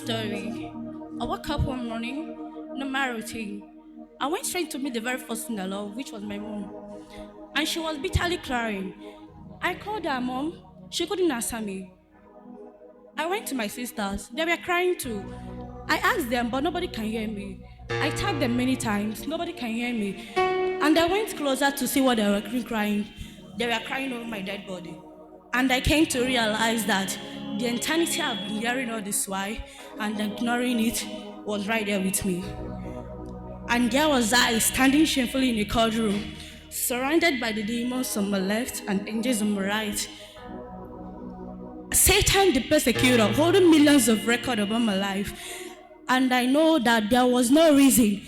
story. I woke up one morning, normal routine. I went straight to meet the very first thing I love, which was my mom. And she was bitterly crying. I called her mom. She couldn't answer me. I went to my sisters. They were crying too. I asked them, but nobody can hear me. I tagged them many times. Nobody can hear me. And I went closer to see what they were crying. They were crying over my dead body. And I came to realize that the eternity I've been hearing all this while and ignoring it was right there with me. And there was I standing shamefully in a courtroom, surrounded by the demons on my left and angels on my right. Satan, the persecutor, holding millions of records about my life. And I know that there was no reason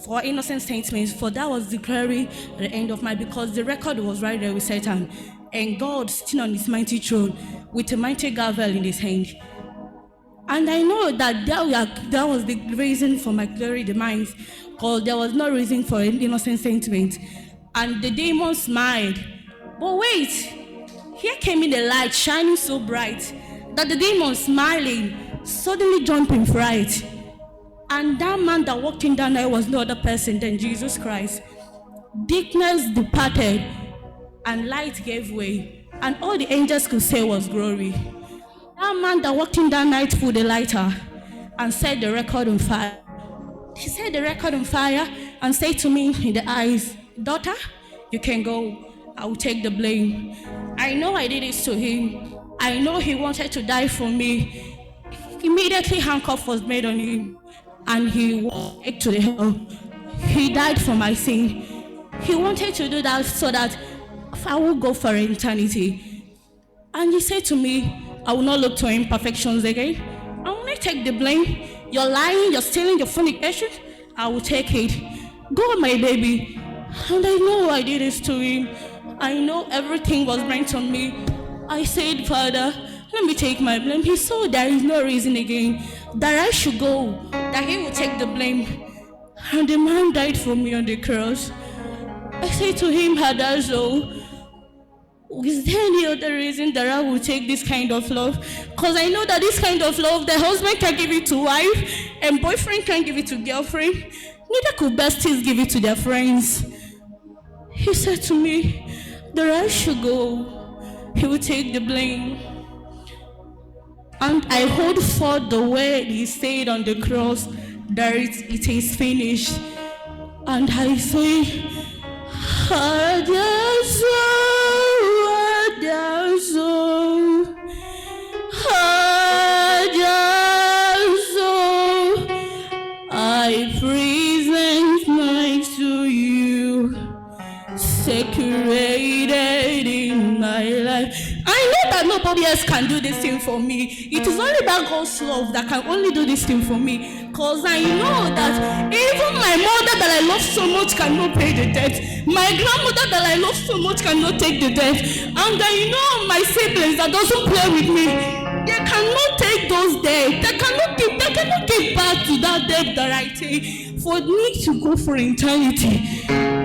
for innocent statements, for that was declaring the end of my, because the record was right there with Satan. And God sitting on his mighty throne with a mighty gavel in his hand. And I know that that was the reason for my glory demise, because there was no reason for an innocent sentiment. And the demon smiled. But wait, here came in the light shining so bright that the demon smiling suddenly jumped in fright. And that man that walked in that night was no other person than Jesus Christ. Darkness departed and light gave way, and all the angels could say was glory. That man that walked in that night pulled a lighter and set the record on fire. He set the record on fire and said to me in the eyes, "Daughter, you can go. I will take the blame." I know I did this to him. I know he wanted to die for me. Immediately handcuff was made on him and he was taken to the hell. He died for my sin. He wanted to do that so that I will go for eternity. And he said to me, "I will not look to imperfections again. I will not take the blame. You're lying, you're stealing, you're fornication. I will take it. Go, my baby." And I know I did this to him. I know everything was meant on me. I said, "Father, let me take my blame." He saw there is no reason again that I should go, that he will take the blame. And the man died for me on the cross. I said to him, "Hadazo, is there any other reason that I will take this kind of love?" Because I know that this kind of love, the husband can give it to wife, and boyfriend can give it to girlfriend. Neither could besties give it to their friends. He said to me that I should go. He will take the blame. And I hold forth the word he said on the cross, that it is finished. And I say, "Hadazo, Hadazo, Hadazo, I present mine to you, sacred in my life." I know that nobody else can do this thing for me. It is only that God's love that can only do this thing for me. Because I know that even my mother that I love so much cannot pay the debt. My grandmother that I love so much cannot take the debt. And I know my siblings that doesn't play with me, they cannot take those debts. They cannot give back to that debt that I take for me to go for eternity.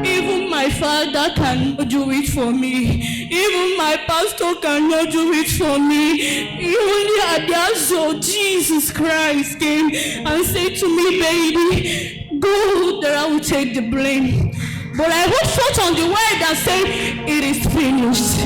Even my father cannot do it for me. Even my pastor cannot do it for me. Even the Adazo, Jesus Christ came and said to me, "Baby, go that I will take the blame." But I hold forth on the word that said, "It is finished."